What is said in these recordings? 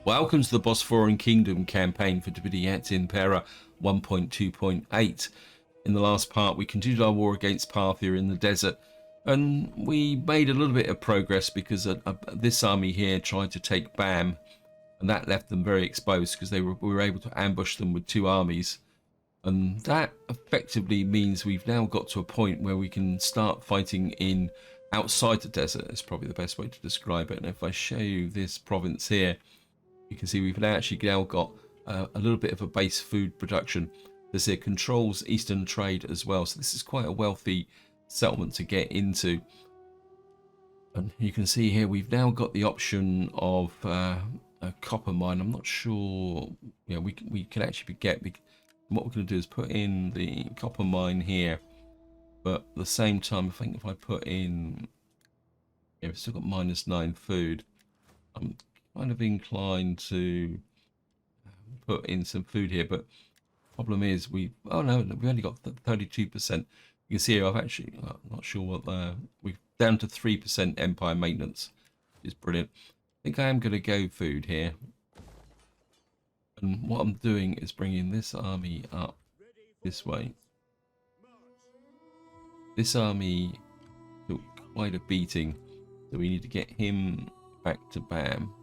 Welcome to the Bosporan Kingdom campaign for Et Impera 1.2.8. In the last part, we continued our war against Parthia in the desert, and we made a little bit of progress because this army here tried to take Bam, and that left them very exposed because we were able to ambush them with two armies. And that effectively means we've now got to a point where we can start fighting in outside the desert. Is probably the best way to describe it. And if I show you this province here, you can see we've actually now got a little bit of a base food production. This here controls eastern trade as well, so this is quite a wealthy settlement to get into. And you can see here we've now got the option of a copper mine. I'm not sure, yeah, we can actually get. What we're going to do is put in the copper mine here, but at the same time, I think if I put in, yeah, we've still got -9 food. I'm kind of inclined to put in some food here, but problem is we've only got 32%. You can see here I've actually not sure what we've down to 3% empire maintenance, which is brilliant. I think I am going to go food here, and what I'm doing is bringing this army up this way. This army took quite a beating, so we need to get him back to Bam.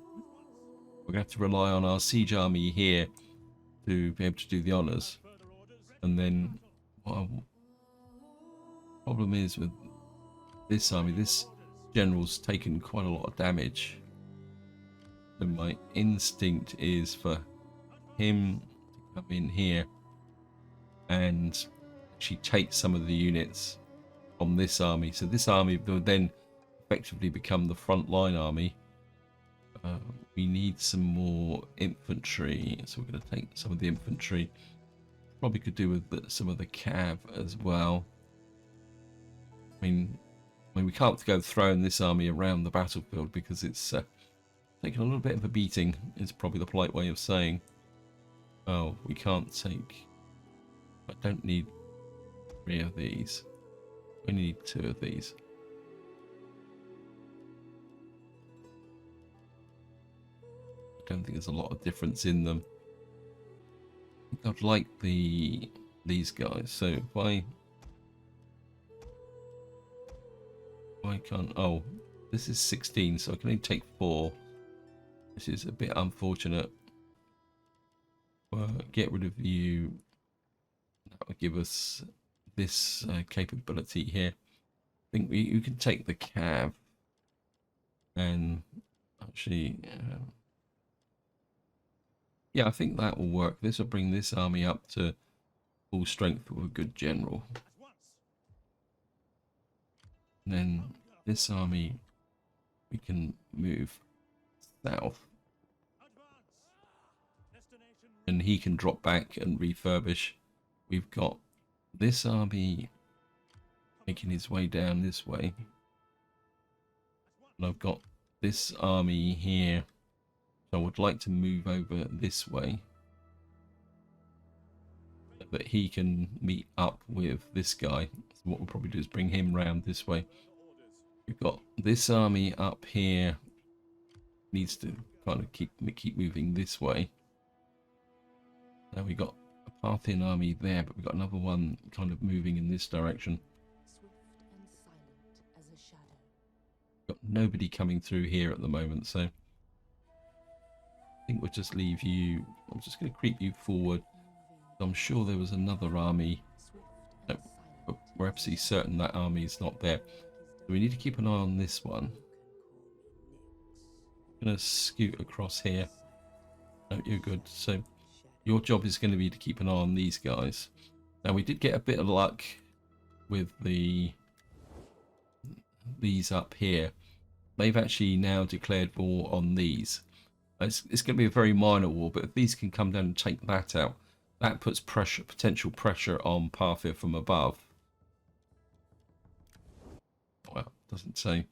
We're going to have to rely on our siege army here to be able to do the honours. And then what problem is with this army, this general's taken quite a lot of damage. So my instinct is for him to come in here and actually take some of the units from this army. So this army will then effectively become the frontline army. We need some more infantry, so we're going to take some of the infantry. Probably could do with some of the cav as well. I mean, we can't go throwing this army around the battlefield because it's taken a little bit of a beating, is probably the polite way of saying. Oh, we can't take... I don't need 3 of these. We need 2 of these. I don't think there's a lot of difference in them. I think I'd like these guys. So if I can't, oh, this is 16, so I can only take 4. This is a bit unfortunate. Get rid of you. That will give us this capability here. I think you can take the cav and actually. Yeah, I think that will work. This will bring this army up to full strength with a good general. And then this army, we can move south. And he can drop back and refurbish. We've got this army making his way down this way. And I've got this army here. I would like to move over this way so that he can meet up with this guy. So what we'll probably do is bring him round this way. We've got this army up here, needs to kind of keep moving this way. Now we've got a Parthian army there, but we've got another one kind of moving in this direction. Got nobody coming through here at the moment, so I think we'll just leave you. I'm just going to creep you forward. I'm sure there was another army. No, but we're absolutely certain that army is not there. So we need to keep an eye on this one. I'm going to scoot across here. No, you're good. So your job is going to be to keep an eye on these guys. Now we did get a bit of luck with these up here. They've actually now declared war on these. It's going to be a very minor war, but if these can come down and take that out, that puts potential pressure on Parthia from above. Well, it doesn't say.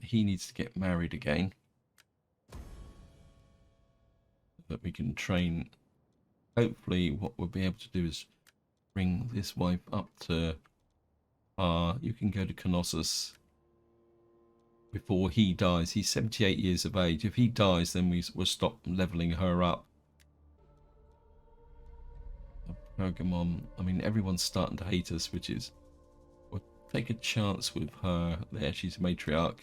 He needs to get married again, so that we can train. Hopefully, what we'll be able to do is bring this wife up to. You can go to Knossos. before he dies. He's 78 years of age. If he dies, then we'll stop leveling her up. Pergamon, I mean, everyone's starting to hate us, which is, we'll take a chance with her there. She's a matriarch.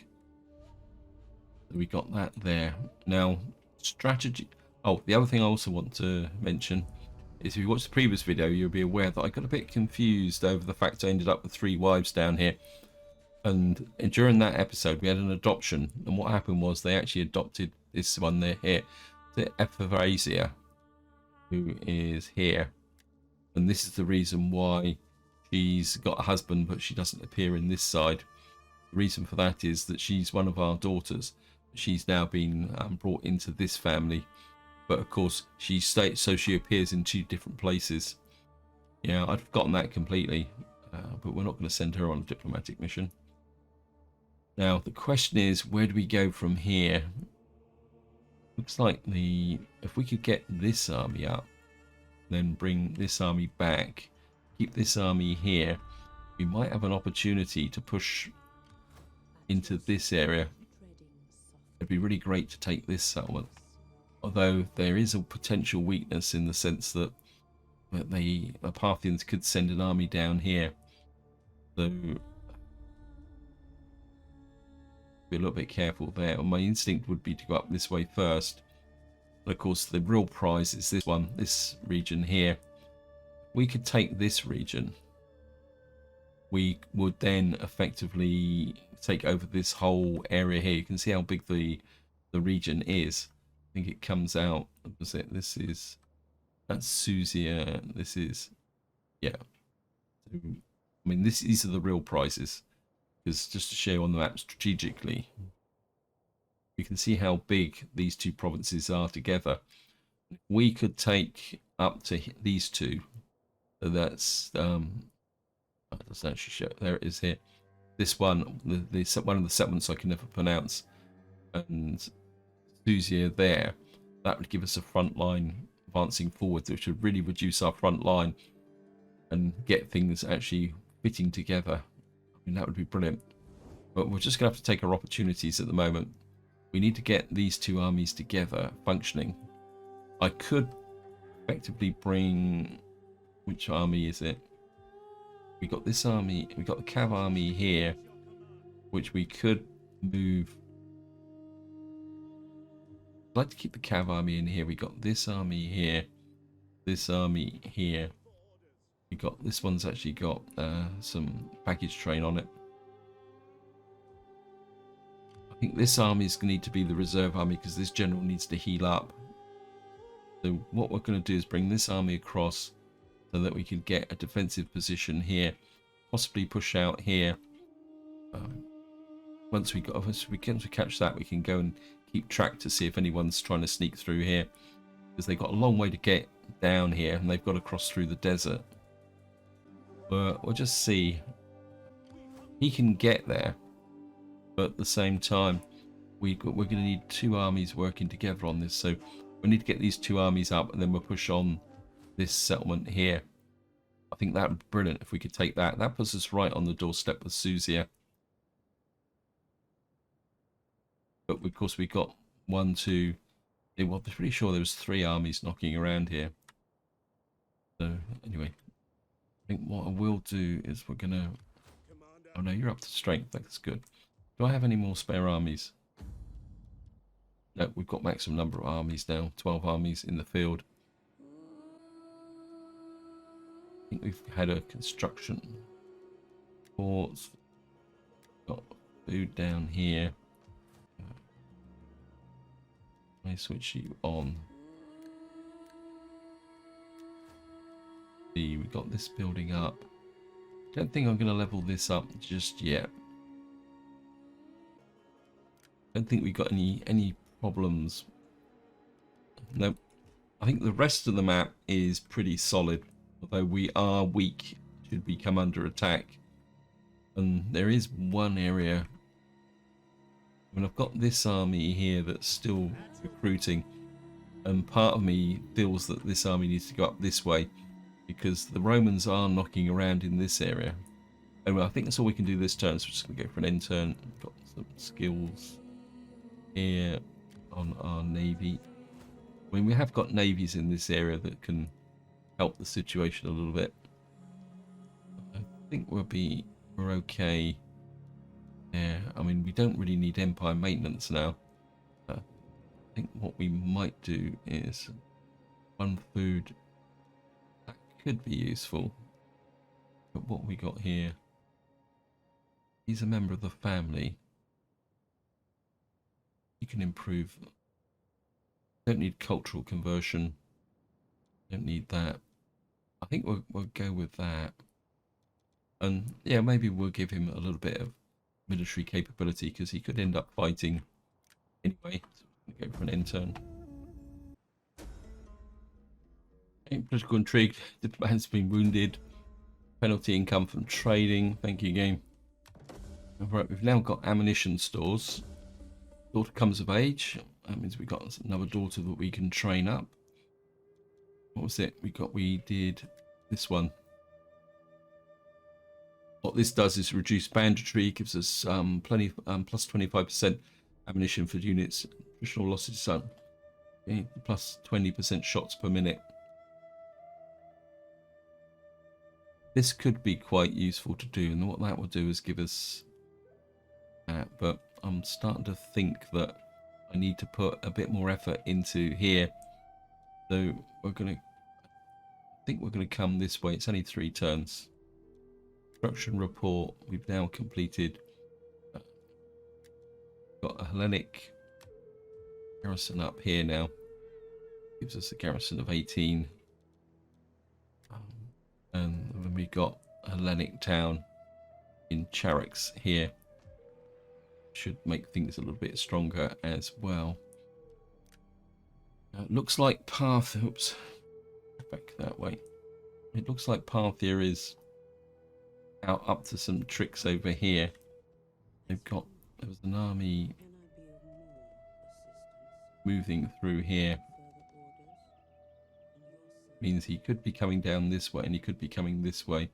So we got that there. Now, strategy. Oh, the other thing I also want to mention is, if you watched the previous video, you'll be aware that I got a bit confused over the fact I ended up with 3 wives down here. And during that episode, we had an adoption, and what happened was they actually adopted this one there here, the Epiphasia, who is here, and this is the reason why she's got a husband, but she doesn't appear in this side. The reason for that is that she's one of our daughters. She's now been brought into this family, but of course she states so she appears in 2 different places. Yeah, I'd forgotten that completely, but we're not going to send her on a diplomatic mission. Now, the question is, where do we go from here? Looks like if we could get this army up, then bring this army back, keep this army here, we might have an opportunity to push into this area. It'd be really great to take this settlement. Although there is a potential weakness in the sense that the Parthians could send an army down here. So be a little bit careful there. My instinct would be to go up this way first, but of course the real prize is this one, this region here. We could take this region, we would then effectively take over this whole area here. You can see how big the region is. I think it comes out, was it, that's Susia, this is, yeah, I mean these are the real prizes. Because just to show on the map strategically, you can see how big these 2 provinces are together. We could take up to these 2. So that's that doesn't actually show. There it is here. This one, one of the settlements I can never pronounce, and Susia there. That would give us a front line advancing forward, which would really reduce our front line and get things actually fitting together. That would be brilliant, but we're just gonna have to take our opportunities at the moment. We need to get these 2 armies together functioning. I could effectively bring, which army is it? We got this army, we got the Cav army here, which we could move. I'd like to keep the Cav army in here. We got this army here, this army here. We got, this one's actually got some baggage train on it. I think this army is going to need to be the reserve army because this general needs to heal up. So what we're going to do is bring this army across so that we can get a defensive position here, possibly push out here. Once we catch that, we can go and keep track to see if anyone's trying to sneak through here, because they've got a long way to get down here and they've got to cross through the desert. But we'll just see. He can get there, but at the same time, we're going to need 2 armies working together on this. So we need to get these 2 armies up, and then we'll push on this settlement here. I think that would be brilliant if we could take that. That puts us right on the doorstep with Susia. But of course we got 1, 2. Well, I'm pretty sure there was 3 armies knocking around here. So anyway. I think what I will do is we're gonna, oh no, you're up to strength, that's good. Do I have any more spare armies? No, we've got maximum number of armies now, 12 armies in the field. I think we've had a construction ports, got food down here. I switch you on. We got this building up. Don't think I'm going to level this up just yet. Don't think we got any problems. Nope. I think the rest of the map is pretty solid, although we are weak should we come under attack. And there is one area. I mean, I've got this army here that's still recruiting, and part of me feels that this army needs to go up this way, because the Romans are knocking around in this area. Anyway, I think that's all we can do this turn, so we're just going to go for an end turn. We've got some skills here on our navy. I mean, we have got navies in this area that can help the situation a little bit. I think we're okay. Yeah, I mean, we don't really need Empire maintenance now. I think what we might do is one food that could be useful. But what we got here, he's a member of the family. You can improve. Don't need cultural conversion. Don't need that. I think we'll go with that. And yeah, maybe we'll give him a little bit of military capability because he could end up fighting anyway. So we're going to go for an end turn. Okay, political intrigue. The man's been wounded. Penalty income from trading. Thank you, game. Right, we've now got ammunition stores. Daughter comes of age. That means we've got another daughter that we can train up. What was it? We did this one. What this does is reduce banditry, gives us plenty plus 25% ammunition for units. Additional losses, okay, plus 20% shots per minute. This could be quite useful to do, and what that will do is give us that. But I'm starting to think that I need to put a bit more effort into here. So I think we're gonna come this way. It's only 3 turns. Construction report, we've now completed. Got a Hellenic garrison up here now. Gives us a garrison of 18. And then we got a Hellenic town in Charax here. Should make things a little bit stronger as well. Looks like oops, back that way. It looks like Parthia is out up to some tricks over here. There was an army moving through here. Means he could be coming down this way and he could be coming this way.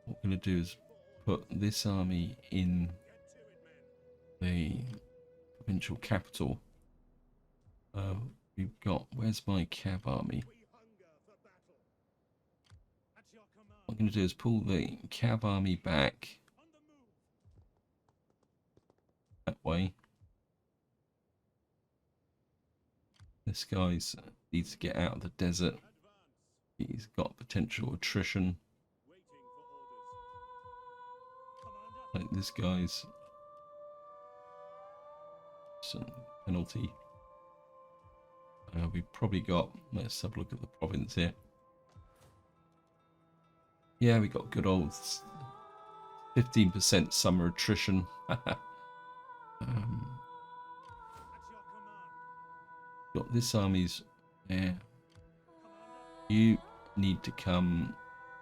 What we're going to do is put this army in the provincial capital. We've got, where's my cav army? What I'm going to do is pull the cav army back that way. This guy's needs to get out of the desert. He's got potential attrition. Like this guy's some penalty. We've probably got, let's have a look at the province here. Yeah, we got good old 15% summer attrition. Got this army's there. You need to come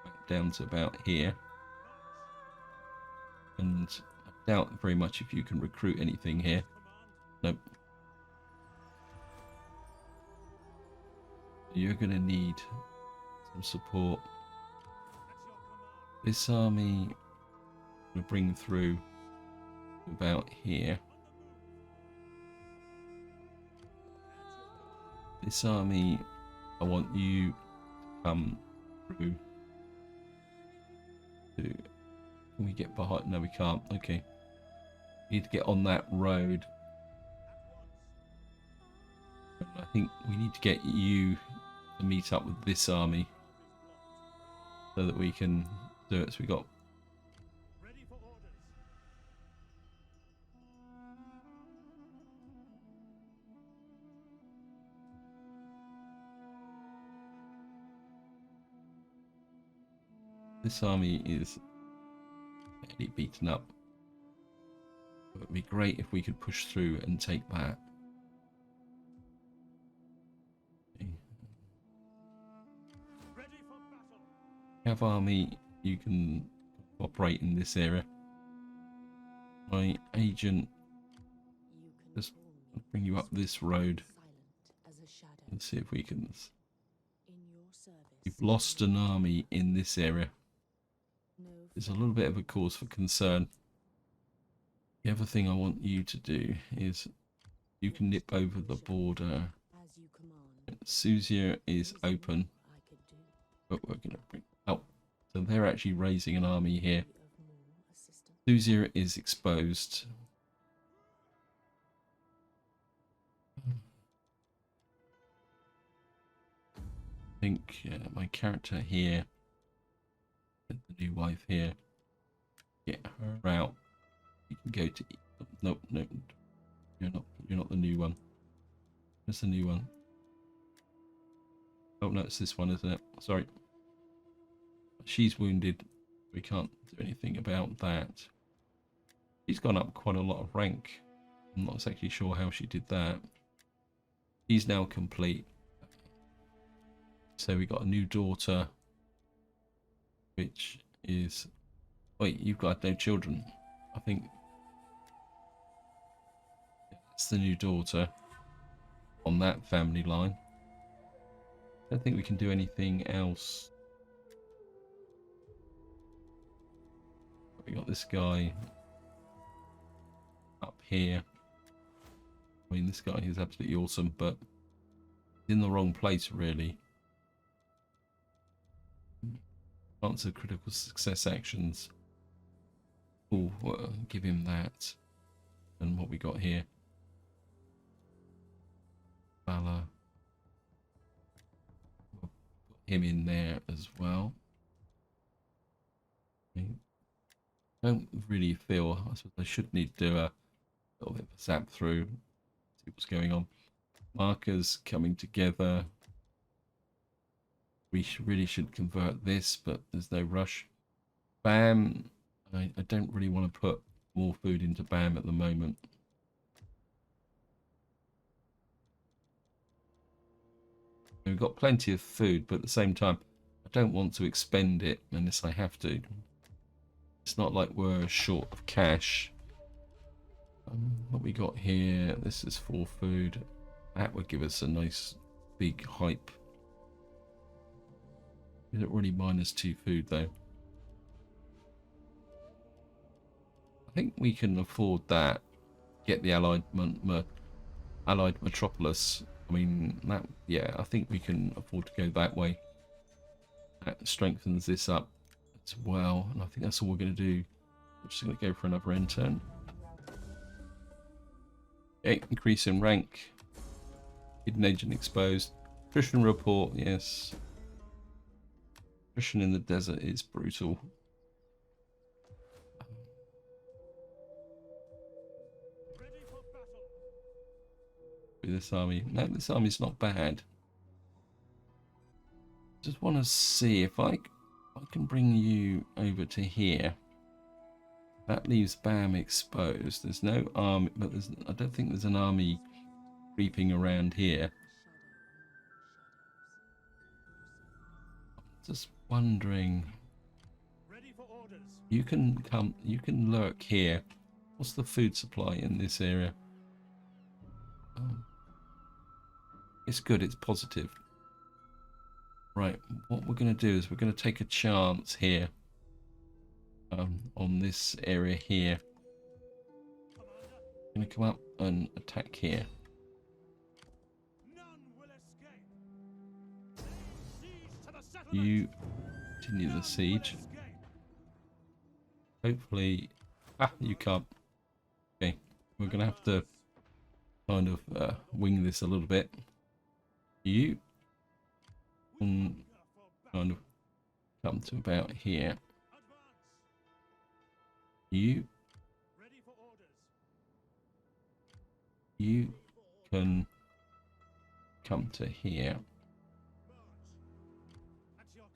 back down to about here. And I doubt very much if you can recruit anything here. Nope. You're going to need some support. This army will bring through about here. This army, I want you to come through to... Can we get behind? No, we can't. Okay. We need to get on that road. I think we need to get you to meet up with this army so that we can do it. So we got this army is fairly beaten up. It would be great if we could push through and take that. Cav army, you can operate in this area. My agent, just bring you up this road and see if we can. We've lost an army in this area. is a little bit of a cause for concern. The other thing I want you to do is you can nip over the border. Suzia is open, but we're going to bring... Oh, so they're actually raising an army here. Suzia is exposed. I think my character here, the new wife here, get her out. You can go to... Nope, no, you're not the new one. That's the new one. Oh no, it's this one, isn't it? Sorry. She's wounded. We can't do anything about that. She's gone up quite a lot of rank. I'm not exactly sure how she did that. She's now complete. So we got a new daughter, which is... Wait, you've got no children. I think that's the new daughter on that family line. I don't think we can do anything else. We got this guy up here. I mean, this guy is absolutely awesome, but he's in the wrong place, really. Chance of critical success actions. Oh, give him that. And what we got here? Valor. We'll put him in there as well. Okay. Don't really feel, I suppose I should need to do a little bit of a zap through, see what's going on. Markers coming together. We really should convert this, but there's no rush. BAM. I don't really want to put more food into BAM at the moment. We've got plenty of food, but at the same time, I don't want to expend it unless I have to. It's not like we're short of cash. What we got here, this is for food. That would give us a nice big hype. Is it really -2 food though? I think we can afford that. Get the allied metropolis. I mean, that, yeah, I think we can afford to go that way. That strengthens this up as well, and I think that's all we're going to do. We're just going to go for another end turn. Okay, increase in rank. Hidden agent exposed. Attrition report, yes. Attrition in the desert is brutal. This army. No, this army's not bad. Just want to see if I can bring you over to here. That leaves BAM exposed. There's no army, but I don't think there's an army creeping around here. Just wondering. You can come. You can lurk here. What's the food supply in this area? It's good. It's positive. Right. What we're going to do is we're going to take a chance here. On this area here. I'm going to come up and attack here. You continue the siege. Hopefully... you can't. Okay, we're going to have to kind of wing this a little bit. You can kind of come to about here. You can come to here.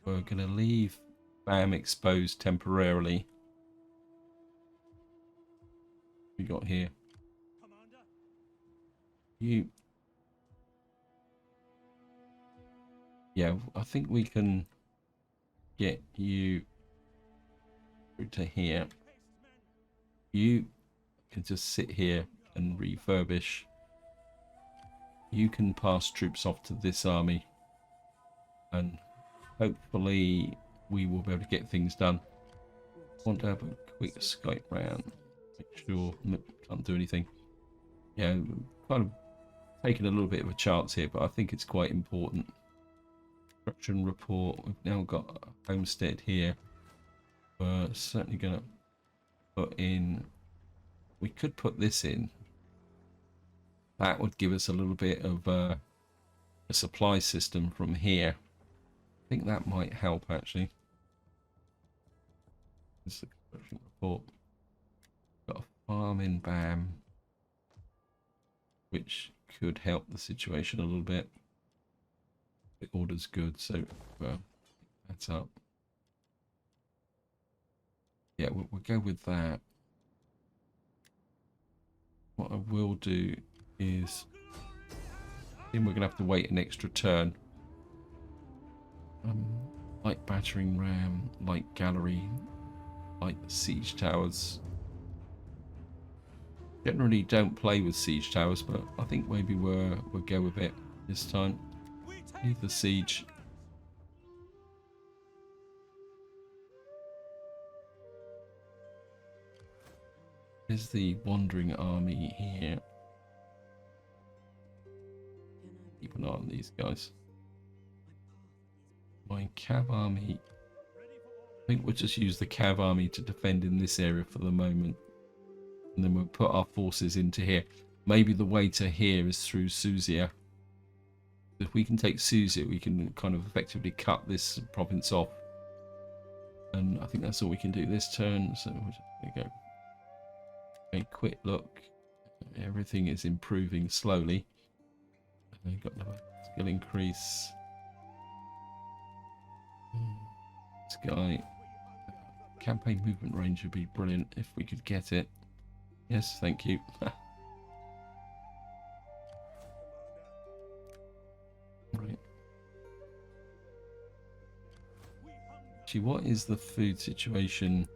We're going to leave BAM exposed temporarily. We got here. Yeah, I think we can get you through to here. You can just sit here and refurbish. You can pass troops off to this army, and hopefully we will be able to get things done. Want to have a quick Skype round. Make sure can't do anything. Yeah, kind of taking a little bit of a chance here, but I think it's quite important. Construction report. We've now got a homestead here. We're certainly going to put in. We could put this in. That would give us a little bit of a supply system from here. I think that might help actually. This is the construction report. Got a farm in Bam, which could help the situation a little bit. The order's good, so that's up. Yeah, we'll go with that. What I will do is, then we're gonna have to wait an extra turn. Light battering ram, light gallery, light siege towers. Generally don't play with siege towers, but I think maybe we'll go with it this time. Leave the siege. There's the wandering army here. Keep an eye on these guys. My cav army. I think we'll just use the cav army to defend in this area for the moment. And then we'll put our forces into here. Maybe the way to here is through Suzia. If we can take Suzia, we can kind of effectively cut this province off. And I think that's all we can do this turn. So we're just going to go a quick look. Everything is improving slowly. We've got another skill increase. This guy, campaign movement range would be brilliant if we could get it. Yes, thank you. Right. Actually, what is the food situation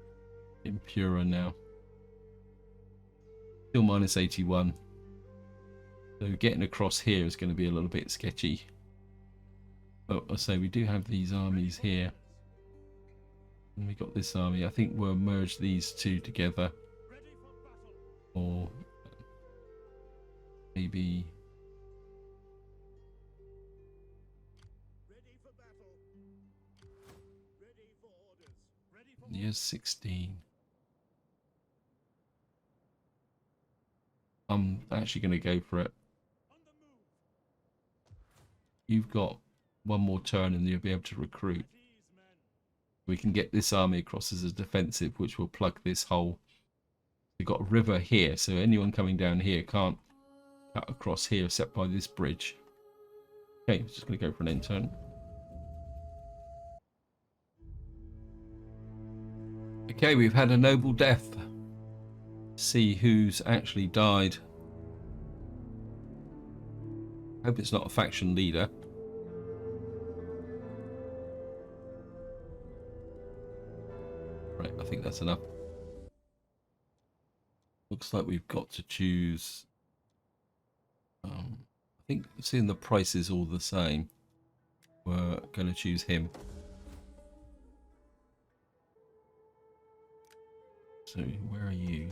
in Pura now? Still minus 81. So getting across here is going to be a little bit sketchy. But I say we do have these armies here. And we got this army. I think we'll merge these two together. Or maybe year 16. I'm actually going to go for it. You've got one more turn and you'll be able to recruit. We can get this army across as a defensive, which will plug this hole. We've got a river here, so anyone coming down here can't cut across here except by this bridge. Okay, I'm just going to go for an end turn. Okay, we've had a noble death. See who's actually died. Hope it's not a faction leader. Right, I think that's enough. Looks like we've got to choose. I think seeing the price is all the same, we're going to choose him. So where are you?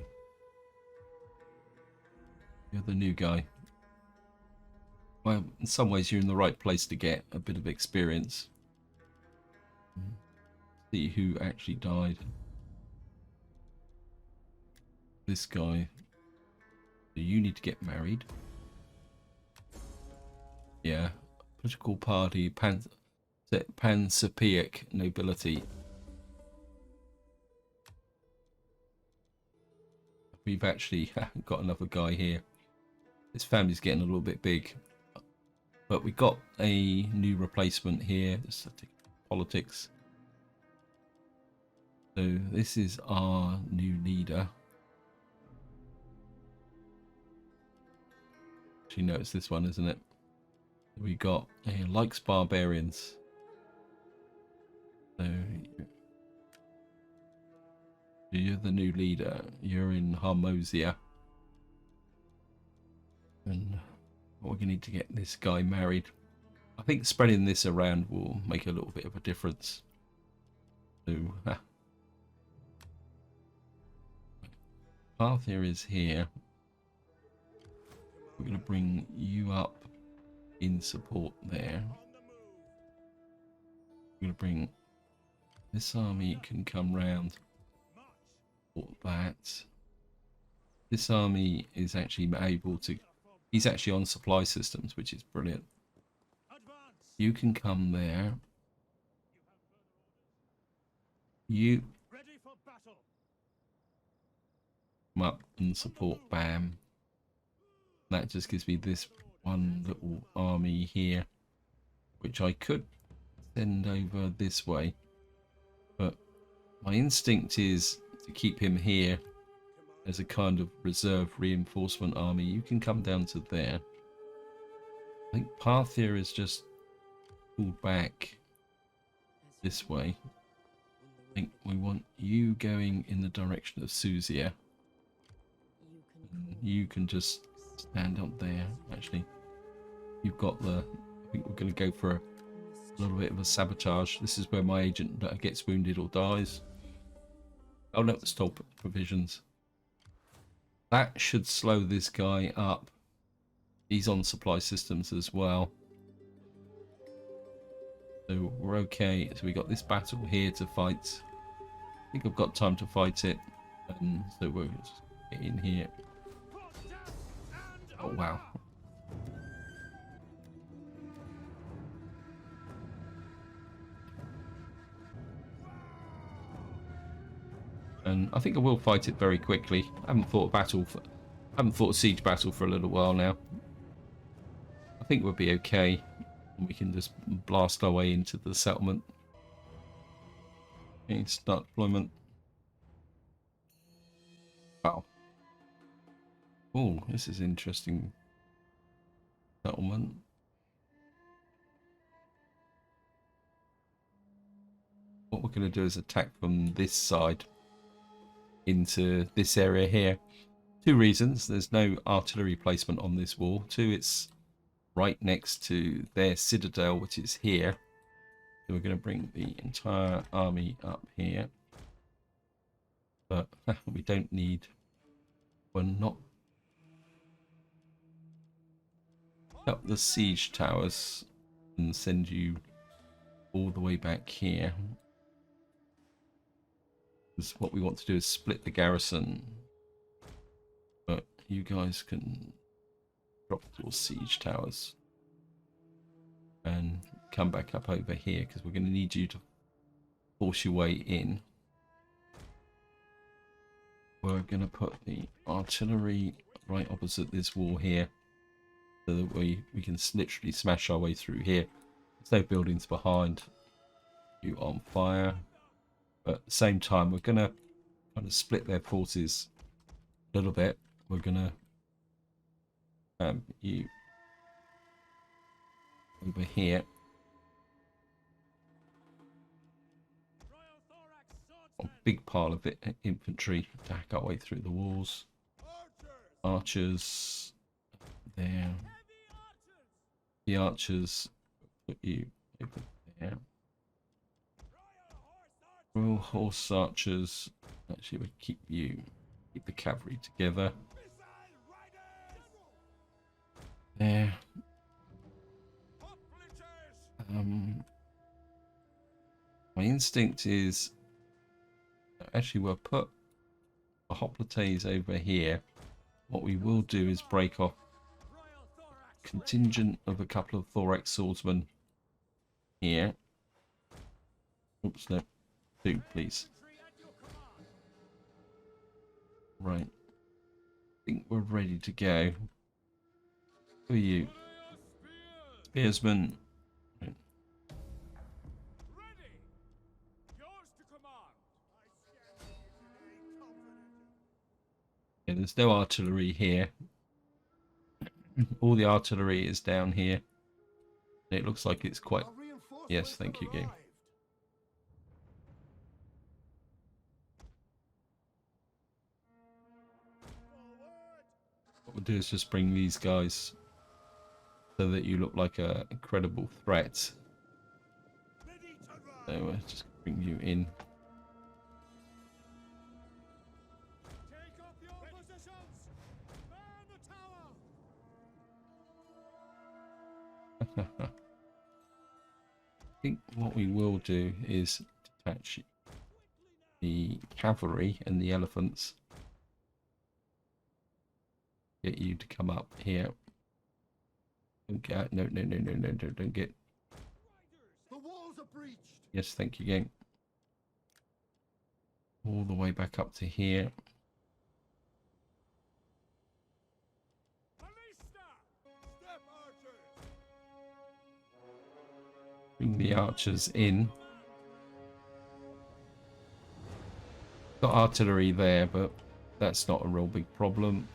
You're the new guy. Well, in some ways you're in the right place to get a bit of experience. See who actually died. This guy. So you need to get married. Yeah. Political party, Pansapaic nobility. We've actually got another guy here. His family's getting a little bit big. But we got a new replacement here. Politics. So this is our new leader. Actually, no, it's this one, isn't it? We got a likes barbarians. So you're the new leader. You're in Harmosia. And we're going to need to get this guy married. I think spreading this around will make a little bit of a difference. So, path here is here. We're going to bring you up in support there. We're going to bring this army can come round. Support that. This army is actually able to... He's actually on supply systems, which is brilliant. You can come there. You come up and support BAM. That just gives me this one little army here, which I could send over this way. But my instinct is to keep him here as a kind of reserve reinforcement army. You can come down to there. I think Parthia is just pulled back this way. I think we want you going in the direction of Suzia. You can just stand up there. Actually, you've got the... I think we're going to go for a little bit of a sabotage. This is where my agent gets wounded or dies. Oh no, stop provisions. That should slow this guy up. He's on supply systems as well. So we're okay. So we got this battle here to fight. I think I've got time to fight it. And so we'll just get in here. Oh wow. And I think I will fight it very quickly. I haven't fought a siege battle for a little while now. I think we'll be okay. We can just blast our way into the settlement. Okay, start deployment. Wow. Oh, this is interesting. Settlement. What we're going to do is attack from this side into this area here. Two reasons. There's no artillery placement on this wall. Two, it's right next to their citadel, which is here. So we're going to bring the entire army up here. But we don't need... We're not... Up the siege towers and send you all the way back here. Because what we want to do is split the garrison. But you guys can drop your siege towers and come back up over here, because we're going to need you to force your way in. We're going to put the artillery right opposite this wall here, so that we can literally smash our way through here. There's no buildings behind you on fire, but at the same time we're going to kind of split their forces a little bit. We're going to you over here. A big pile of infantry to hack our way through the walls. Archers there. The archers put you over there. Royal horse archers. Actually, we keep the cavalry together. There. My instinct is actually we'll put the hoplites over here. What we will do is break off a contingent of a couple of thorax swordsmen here. Oops, no, two, please. Right, I think we're ready to go. Who are you? Spearsman. Right. Yeah, there's no artillery here. All the artillery is down here. It looks like it's quite... Yes, thank you, game. What we'll do is just bring these guys so that you look like a credible threat. So we'll just bring you in. I think what we will do is detach the cavalry and the elephants. Get you to come up here. Don't get, no, don't get. The walls are breached. Yes, thank you, game. All the way back up to here. Bring the archers in. Got artillery there, but that's not a real big problem.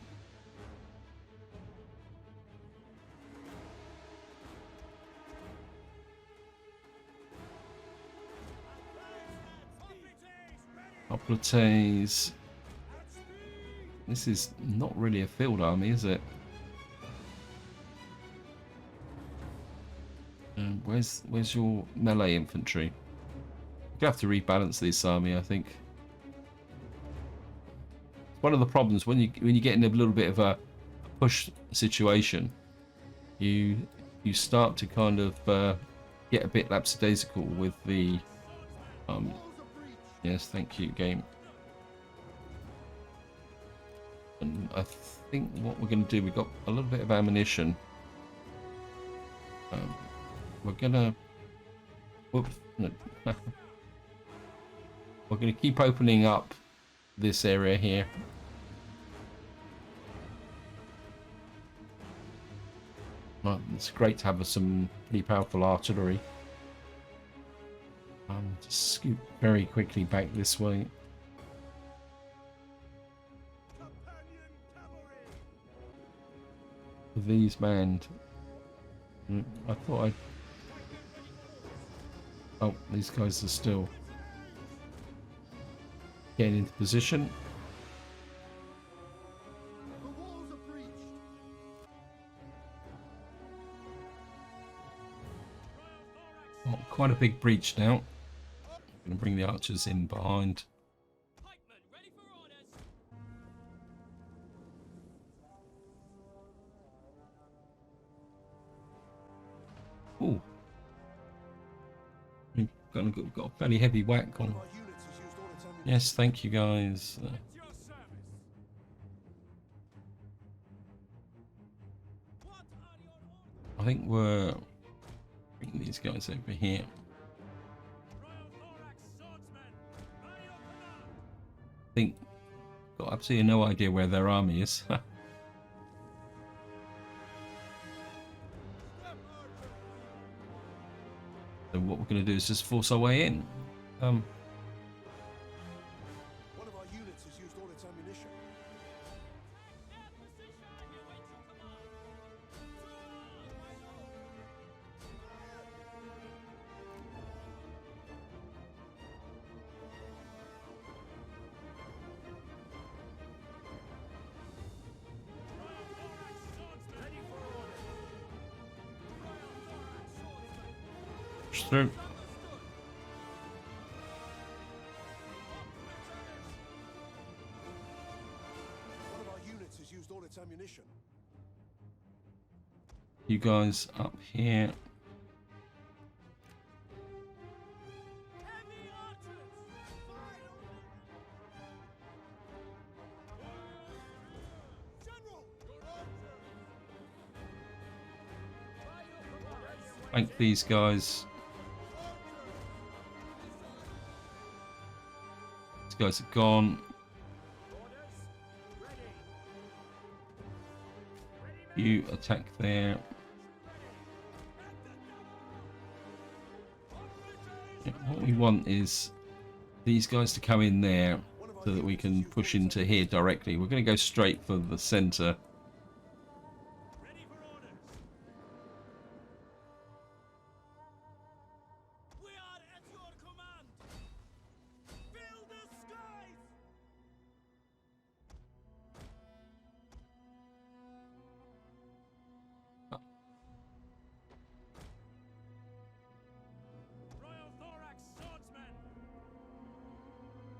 Hoplites. This is not really a field army, is it? Where's your melee infantry? You have to rebalance this army, I think. One of the problems when you get in a little bit of a push situation, you start to kind of get a bit lapsadaisical with the yes, thank you, game. And I think what we're going to do, we've got a little bit of ammunition. We're gonna, whoops, no. We're gonna keep opening up this area here. Well, it's great to have some pretty powerful artillery. Just scoot very quickly back this way. With these manned, I thought I'd. Oh, these guys are still getting into position. The walls are breached. Oh, quite a big breach now. I'm going to bring the archers in behind. Oh, we've got a fairly heavy whack on. Yes, thank you guys. I think we're bringing these guys over here. I think got absolutely no idea where their army is. So what we're going to do is just force our way in. One of our units has used all its ammunition. Push through. One of our units has used all its ammunition. You guys up here. Flank these guys. These guys are gone. You attack there. What we want is these guys to come in there so that we can push into here directly. We're going to go straight for the center.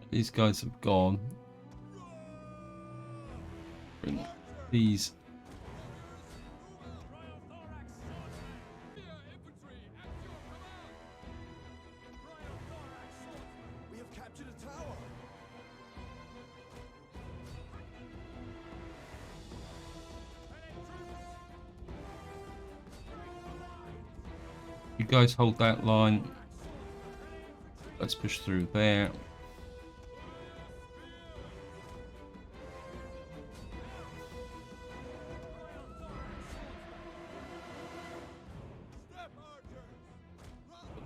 These guys have gone. Bring these. You guys hold that line. Let's push through there.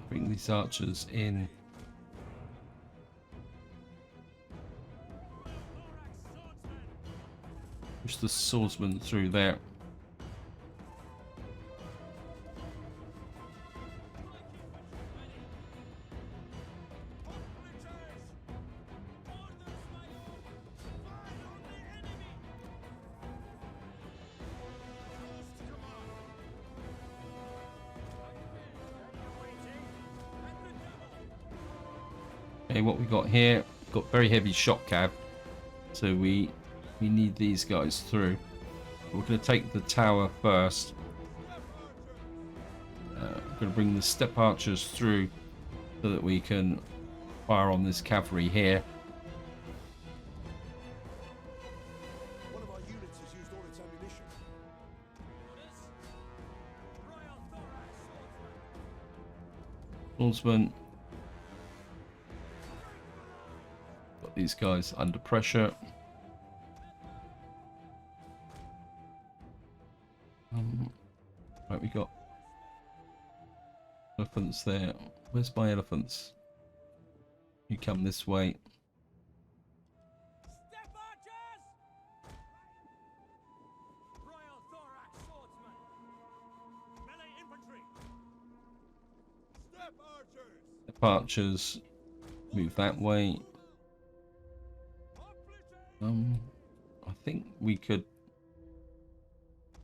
Bring these archers in. Push the swordsman through there. Okay, what we got here? Got very heavy shot cav, so we need these guys through. We're going to take the tower first. We're going to bring the step archers through so that we can fire on this cavalry here. One of our units has used all its ammunition. Swordsman. Got these guys under pressure. Right, we got elephants there. Where's my elephants? You come this way. Step archers! Royal thorax swordsman. Melee infantry. Step archers! Step archers move that way. I think we could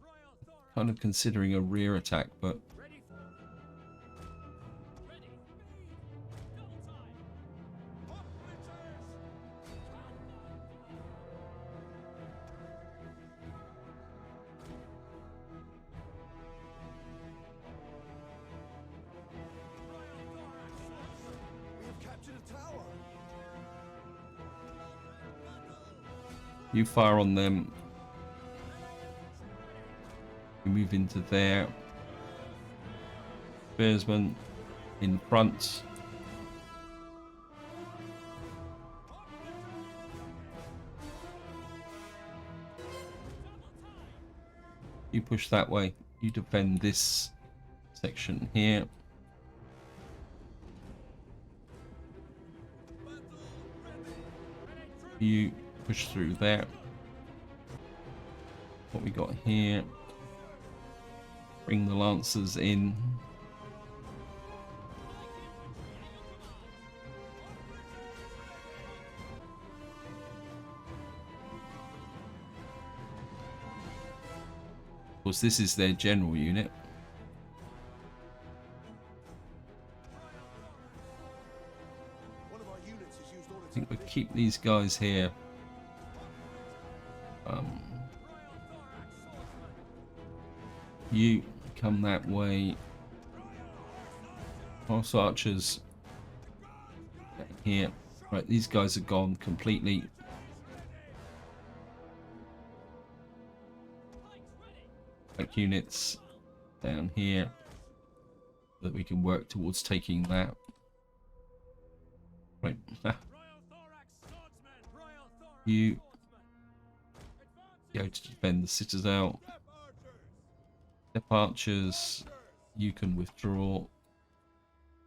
Royal thorax. kind of considering a rear attack, but Ready for. Ready. Double time. We have captured a tower! you fire on them. We move into there. Spearsman in front. You push that way. You defend this section here. You push through there. What we got here? Bring the lancers in. Of course, this is their general unit. One of our units has used all I its think we ammunition. keep these guys here. You come that way. Horse archers here. Right, these guys are gone completely. Like units down here so that we can work towards taking that. Right. You go to defend the citadel. Step archers, you can withdraw.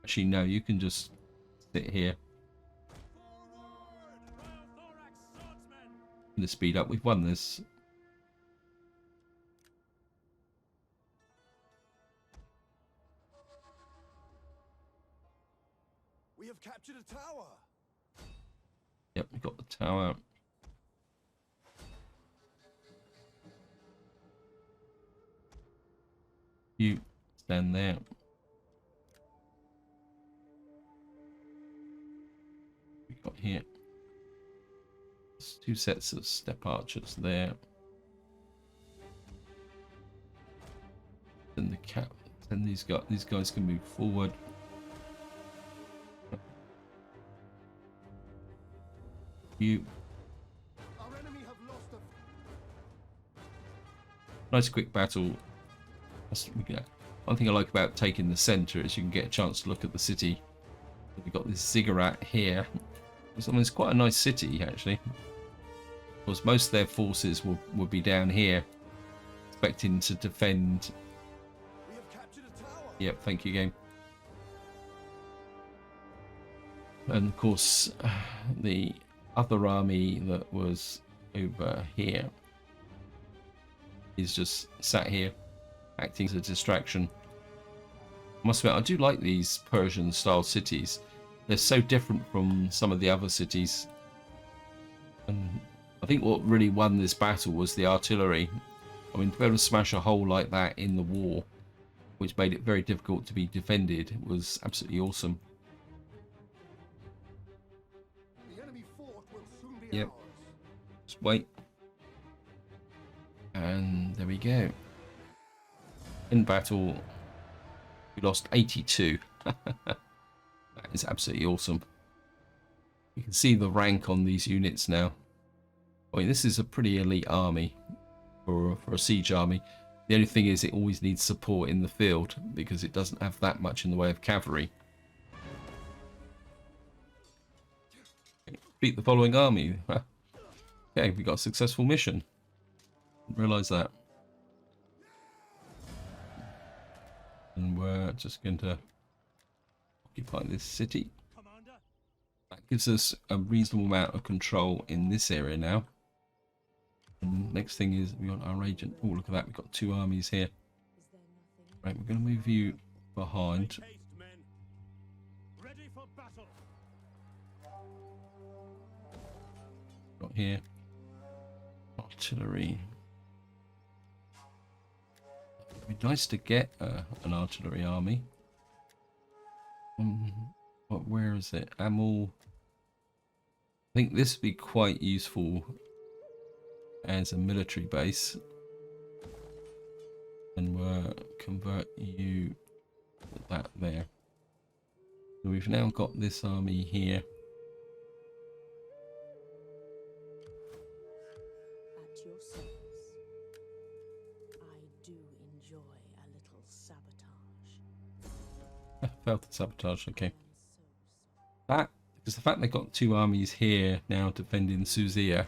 Actually, no, you can just sit here. To speed up, we've won this. We have captured a tower! Yep, we got the tower. You stand there. We got here. There's two sets of step archers there. Then the cap. Then these guys can move forward. You. Our enemy have lost a... Nice quick battle. We get One thing I like about taking the centre is you can get a chance to look at the city. We've got this ziggurat here. It's quite a nice city, actually. Of course, most of their forces will be down here, expecting to defend. We have captured a tower. Yep, thank you, game. And of course, the other army that was over here is just sat here, acting as a distraction. I must admit, I do like these Persian-style cities. They're so different from some of the other cities. And I think what really won this battle was the artillery. I mean, to be able to smash a hole like that in the wall, which made it very difficult to be defended, was absolutely awesome. The enemy fort will soon be Yep. ours. Just wait. And there we go. In battle, we lost 82. That is absolutely awesome. You can see the rank on these units now. I mean, this is a pretty elite army for a siege army. The only thing is it always needs support in the field because it doesn't have that much in the way of cavalry. Beat the following army. Okay, we got a successful mission. Didn't realise that. And we're just going to occupy this city. Commander, That gives us a reasonable amount of control in this area now. And next thing is we want our agent. Oh, look at that. We've got two armies here. Right, we're going to move you behind. haste, men. Ready for battle. Got here. Artillery. It'd be nice to get an artillery army. Where is it? Amul. I think this would be quite useful as a military base. And we'll convert you to that there. So we've now got this army here. At your service. I do enjoy a little sabotage. Failed to sabotage, okay. I'm so sorry. That, because the fact they've got two armies here now defending Suzia,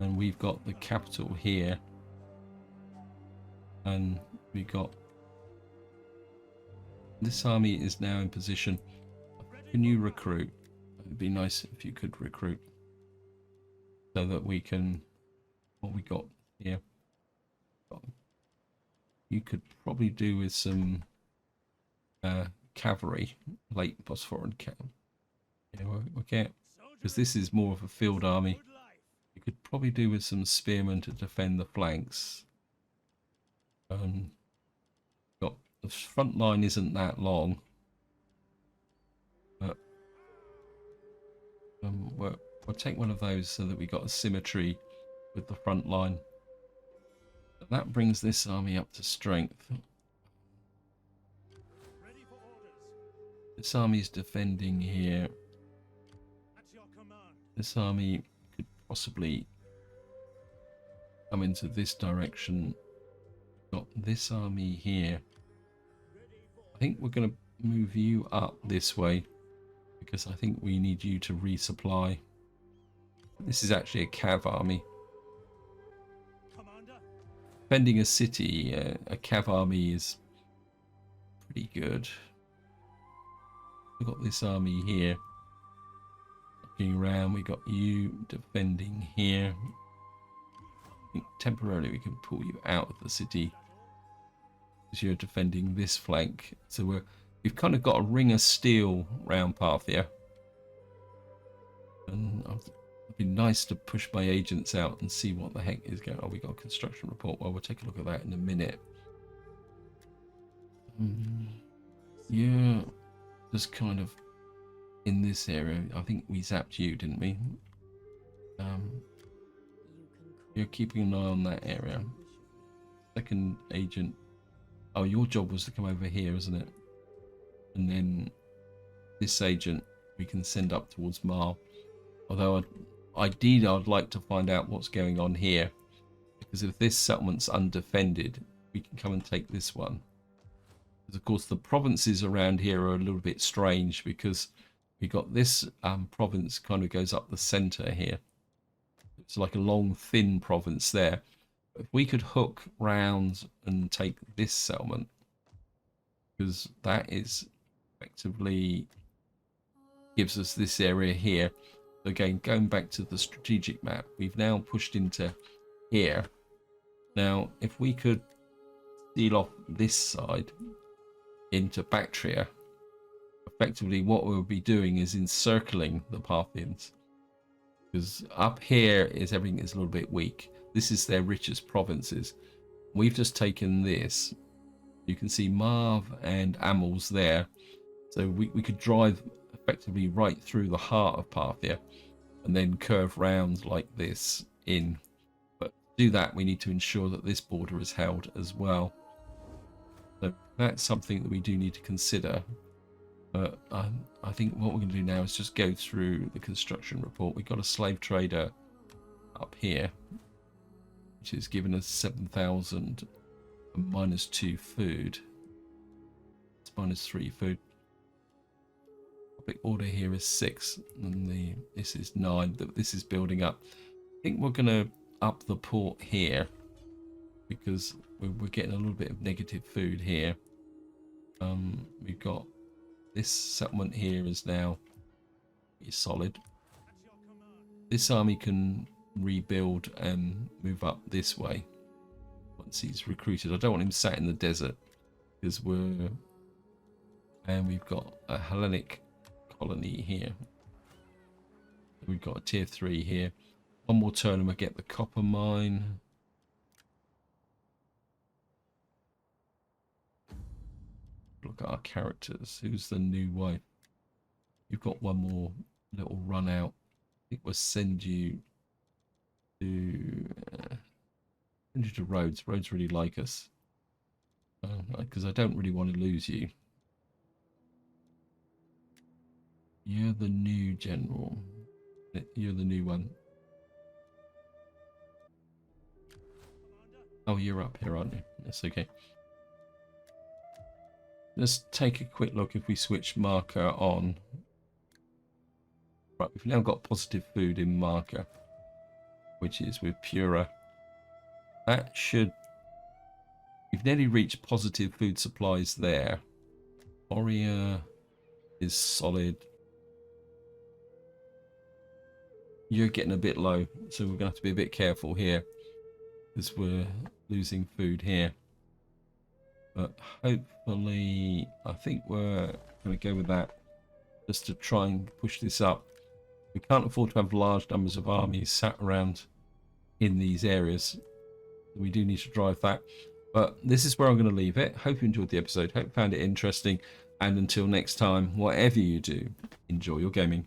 and we've got the capital here, and we got this army is now in position. Can you recruit? It'd be nice if you could recruit so that we can. What we got here? You could probably do with some cavalry, late Bosporan cavalry. Yeah, okay, because this is more of a field army. Good life. You could probably do with some spearmen to defend the flanks. Got the front line isn't that long, but we'll take one of those so that we got a symmetry with the front line. That brings this army up to strength. Ready for orders. This army's defending here. At your command. This army could possibly come into this direction. Got this army here. I think we're going to move you up this way because I think we need you to resupply. This is actually a cav army. Commander, Defending a city, a cav army is pretty good. We've got this army here. Looking around, we got you defending here. I think temporarily we can pull you out of the city because you're defending this flank. So we've kind of got a ring of steel round Parthia. And it'd be nice to push my agents out and see what the heck is going on. Oh, we got a construction report. Well, we'll take a look at that in a minute. Yeah, just kind of in this area. I think we zapped you, didn't we? You can You're keeping an eye on that area. Second agent. Oh, your job was to come over here, isn't it? And then this agent we can send up towards Mar. Although I'd like to find out what's going on here, because if this settlement's undefended, we can come and take this one. Because of course the provinces around here are a little bit strange, because we got this province kind of goes up the center here. It's like a long thin province there. If we could hook round and take this settlement, because that is effectively gives us this area here. Again, going back to the strategic map, we've now pushed into here. Now, if we could seal off this side into Bactria, effectively what we'll be doing is encircling the Parthians. Because up here is everything is a little bit weak. This is their richest provinces. We've just taken this. You can see Marv and Amal's there. So we could drive effectively right through the heart of Parthia and then curve round like this in. But to do that, we need to ensure that this border is held as well. So that's something that we do need to consider. But I think what we're going to do now is just go through the construction report. We've got a slave trader up here, which has given us 7,000 and -2 food. It's -3 food. Public order here is 6, and this is 9. This is building up. I think we're going to up the port here, because we're getting a little bit of negative food here. We've got this settlement here is now solid. This army can rebuild and move up this way once he's recruited. I don't want him sat in the desert, because we've got a Hellenic colony here. We've got a tier 3 here. One more turn and we'll get the copper mine. Look at our characters. Who's the new wife? You've got one more little run out. I think we'll send you to Rhodes. Rhodes really like us, because I don't really want to lose you. You're the new general. You're the new one. Oh, you're up here, aren't you? That's okay. Let's take a quick look if we switch marker on. Right, we've now got positive food in marker, which is with Pura. That should... We've nearly reached positive food supplies there. Oria is solid. You're getting a bit low, so we're going to have to be a bit careful here, because we're losing food here. But hopefully, I think we're going to go with that, just to try and push this up. We can't afford to have large numbers of armies sat around in these areas. We do need to drive that. But this is where I'm going to leave it. Hope you enjoyed the episode. Hope you found it interesting. And until next time, whatever you do, enjoy your gaming.